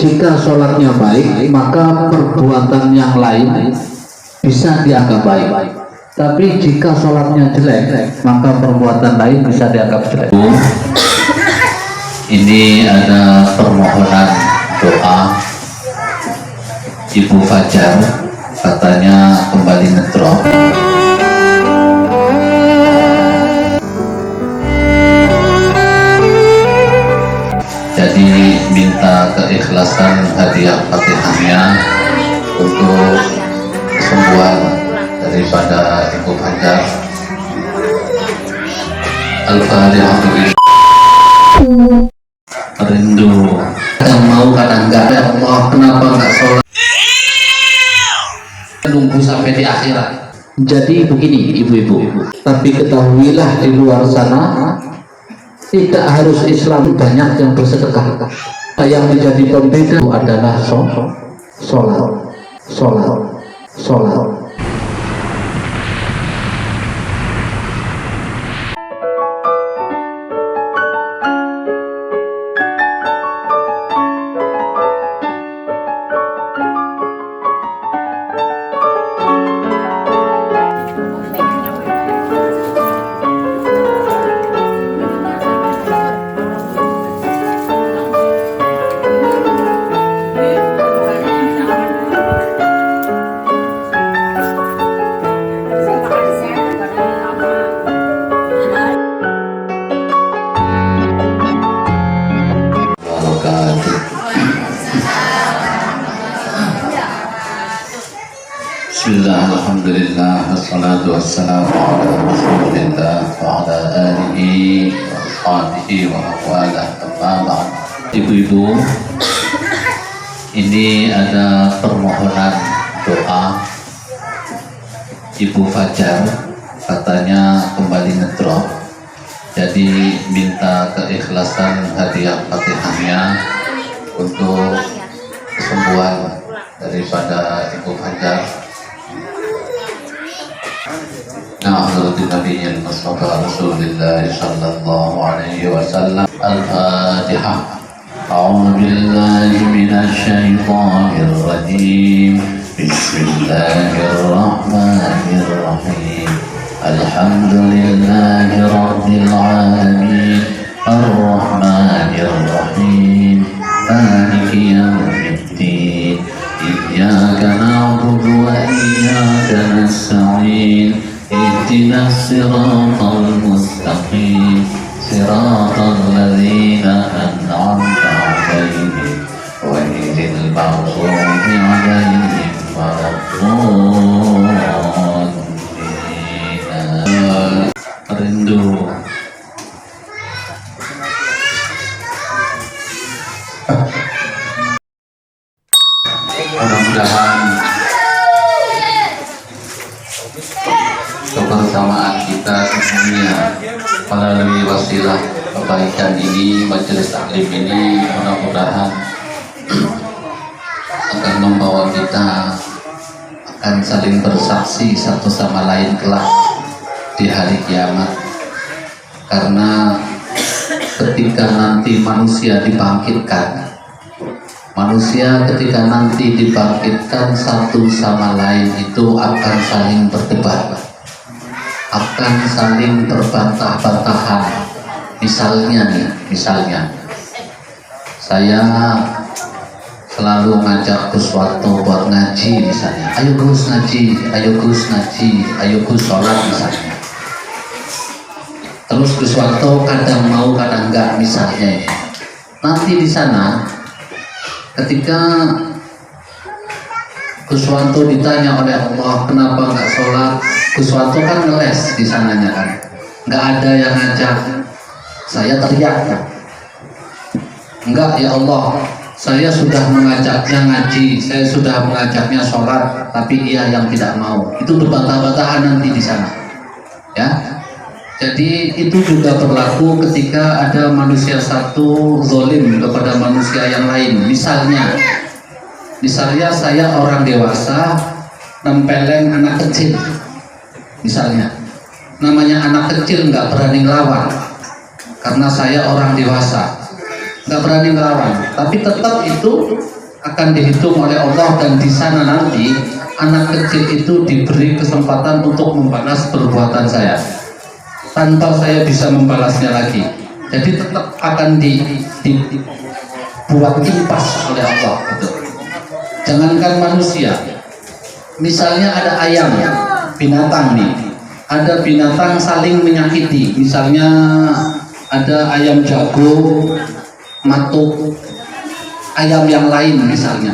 Jika sholatnya baik, maka perbuatan yang lain bisa dianggap baik. Tapi jika sholatnya jelek, maka perbuatan lain bisa dianggap jelek. Ini ada permohonan doa Ibu Fajar, katanya kembali ngedrop. Jadi minta keikhlasan hadiah Fatihahnya untuk kesembuhan daripada Ibu Fajar. Al-Fatihah. Rindu, kadang mau kadang enggak. Ya Allah, kenapa enggak sholat? Nunggu sampai di akhirat. Jadi begini ibu-ibu, tapi ketahuilah di luar sana tidak harus Islam banyak yang bersedekah. Yang menjadi pembeda adalah sholat. Bismillah, alhamdulillah, wassalatu wassalamu ala rasulillah wa ala alihi wa ashabihi wa awalah. Ibu-ibu, ini ada permohonan doa Ibu Fajar, katanya kembali ngedrop. Jadi minta keikhlasan hadiah Fatihahnya untuk kesembuhan daripada Ibu Fajar. Na'udzu Nabiyyil Mustafa Rasulillah sallallahu alaihi wasallam. Al-Fatihah. A'udzu billahi minasy syaithanir rajim. Bismillahirrahmanirrahim. Alhamdulillahi rabbil alamin. Ar-Rahmanir Rahim. Maliki yaumiddin. Iyyaka na'budu wa iyyaka nasta'in. اهدنا الصراط المستقيم صراط الذين أنعمت عليهم غير المغضوب عليهم ولا الضالين. Rindu, mudah-mudahan kebersamaan kita semuanya melalui wasilah kebaikan ini, majelis taklim ini, mudah-mudahan akan membawa kita akan saling bersaksi satu sama lain kelak di hari kiamat. Karena ketika nanti manusia dibangkitkan, ketika nanti dibangkitkan, satu sama lain itu akan saling berdebat, akan saling berbantah-bantahan. Misalnya saya selalu ngajak Gus Warto buat ngaji misalnya, ayo Gus ngaji, ayo Gus sholat misalnya. Terus Gus Warto kadang mau kadang enggak misalnya. Nanti di sana ketika Gus Warto ditanya oleh Allah kenapa enggak sholat, Gus Warto kan ngeles di sananya kan, nggak ada yang ngajak. Saya teriak, enggak ya Allah, saya sudah mengajaknya ngaji, saya sudah mengajaknya sholat, tapi ia yang tidak mau. Itu berbantah-bantahan nanti di sana, ya. Jadi itu juga berlaku ketika ada manusia satu zalim kepada manusia yang lain. Misalnya saya orang dewasa nempeleng anak kecil. Misalnya, namanya anak kecil nggak berani ngelawan karena saya orang dewasa. nggak berani melawan, tapi tetap itu akan dihitung oleh Allah, dan di sana nanti anak kecil itu diberi kesempatan untuk membalas perbuatan saya tanpa saya bisa membalasnya lagi. Jadi tetap akan dibuat impas oleh Allah gitu. Jangankan manusia, misalnya ada ayam, binatang nih, ada binatang saling menyakiti, misalnya ada ayam jago matuk ayam yang lain, misalnya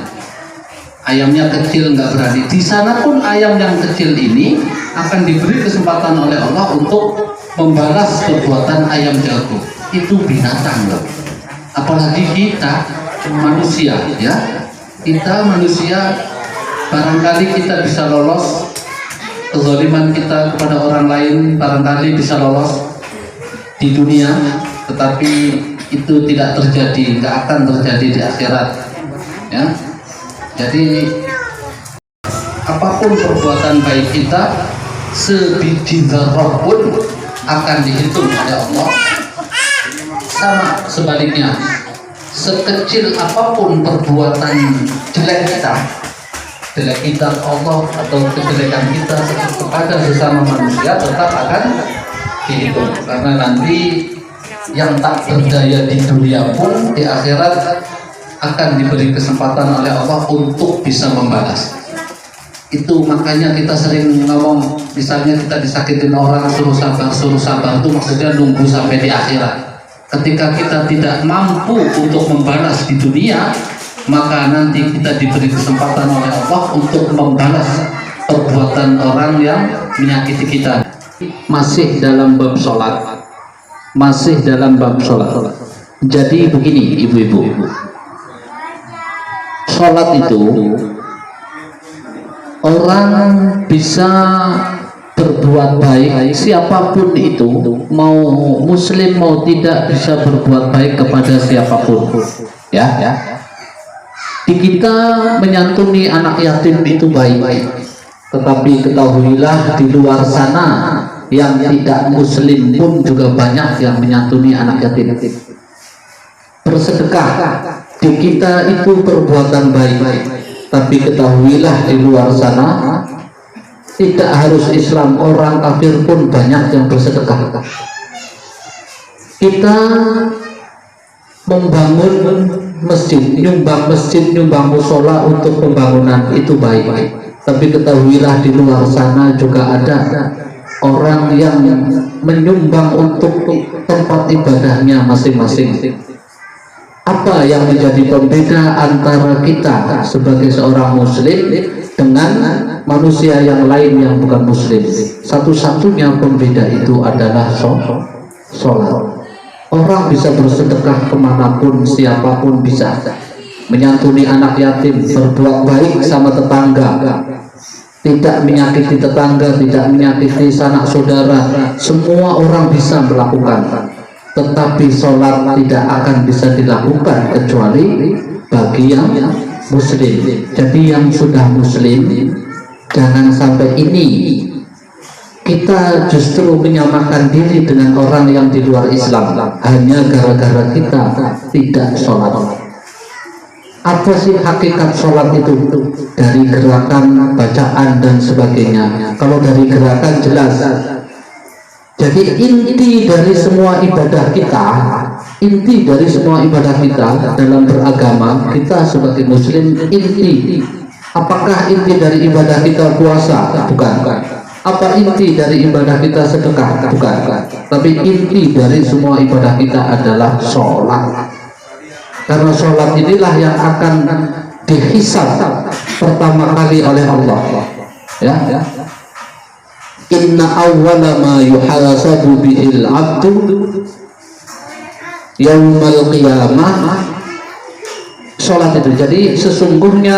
ayamnya kecil nggak berani, di sana pun ayam yang kecil ini akan diberi kesempatan oleh Allah untuk membalas perbuatan ayam jago. Itu binatang loh, apalagi kita manusia ya. Kita manusia, barangkali kita bisa lolos kezaliman kita kepada orang lain, barangkali bisa lolos di dunia, tetapi itu tidak terjadi, nggak akan terjadi di akhirat ya. Jadi apapun perbuatan baik kita, sebiji dzarrah pun akan dihitung oleh Allah. Sama sebaliknya, sekecil apapun perbuatan jelek kita Allah atau kejelekan kita kepada sesama manusia tetap akan dihitung, karena nanti yang tak berdaya di dunia pun di akhirat akan diberi kesempatan oleh Allah untuk bisa membalas. Itu makanya kita sering ngomong, misalnya kita disakitin orang, suruh sabar itu maksudnya nunggu sampai di akhirat. Ketika kita tidak mampu untuk membalas di dunia, maka nanti kita diberi kesempatan oleh Allah untuk membalas perbuatan orang yang menyakiti kita. Masih dalam bab sholat, jadi begini ibu-ibu, sholat itu orang bisa berbuat baik, siapapun itu, mau muslim mau tidak, bisa berbuat baik kepada siapapun ya. Di kita menyantuni anak yatim itu baik, tetapi ketahuilah di luar sana yang tidak muslim pun juga banyak yang menyantuni anak yatim. Bersedekah di kita itu perbuatan baik, tapi ketahuilah di luar sana tidak harus Islam, orang kafir pun banyak yang bersedekah. Kita membangun masjid, nyumbang musola untuk pembangunan itu baik, tapi ketahuilah di luar sana juga ada orang yang menyumbang untuk tempat ibadahnya masing-masing. Apa yang menjadi pembeda antara kita sebagai seorang muslim dengan manusia yang lain yang bukan muslim? Satu-satunya pembeda itu adalah sholat. Orang bisa bersedekah kemanapun, siapapun bisa, menyantuni anak yatim, berbuat baik sama tetangga, tidak menyakiti tetangga, tidak menyakiti sanak saudara, semua orang bisa melakukan. Tetapi sholat tidak akan bisa dilakukan kecuali bagi yang muslim. Jadi yang sudah muslim, jangan sampai ini kita justru menyamakan diri dengan orang yang di luar Islam hanya gara-gara kita tidak sholat. Apa sih hakikat sholat itu? Dari gerakan, bacaan dan sebagainya. Kalau dari gerakan jelas. Jadi inti dari semua ibadah kita, dalam beragama kita sebagai muslim, inti. Apakah inti dari ibadah kita puasa? Bukan. Apa inti dari ibadah kita sedekah? Bukan. Tapi inti dari semua ibadah kita adalah sholat. Karena sholat inilah yang akan dihisab pertama kali oleh Allah. Ya. Inna awwala ma yuhasabu bihil abdu yaumal qiyamah, sholat itu. Jadi sesungguhnya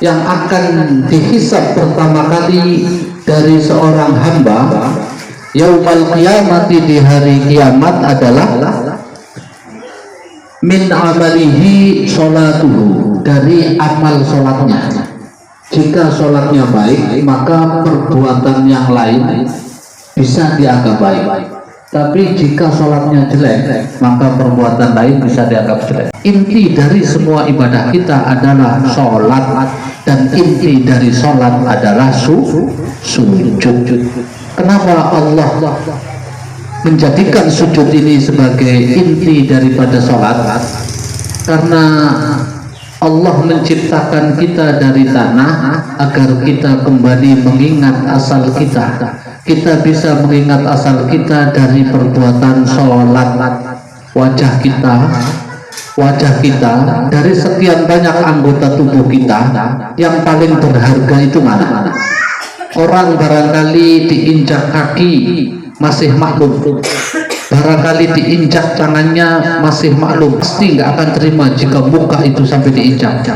yang akan dihisab pertama kali dari seorang hamba yaumal qiyamati, di hari kiamat, adalah min amalihi sholatuhu, dari amal sholatnya. Jika sholatnya baik, maka perbuatan yang lain bisa dianggap baik. Tapi jika sholatnya jelek, maka perbuatan lain bisa dianggap jelek. Inti dari semua ibadah kita adalah sholat, dan inti dari sholat adalah sujud. Kenapa Allah menjadikan sujud ini sebagai inti daripada sholat? Karena Allah menciptakan kita dari tanah agar kita kembali mengingat asal kita. Kita bisa mengingat asal kita dari perbuatan sholat. Wajah kita dari sekian banyak anggota tubuh kita, yang paling berharga itu mana? Orang barangkali diinjak kaki masih maklum, barangkali diinjak tangannya masih maklum, pasti nggak akan terima jika muka itu sampai diinjak.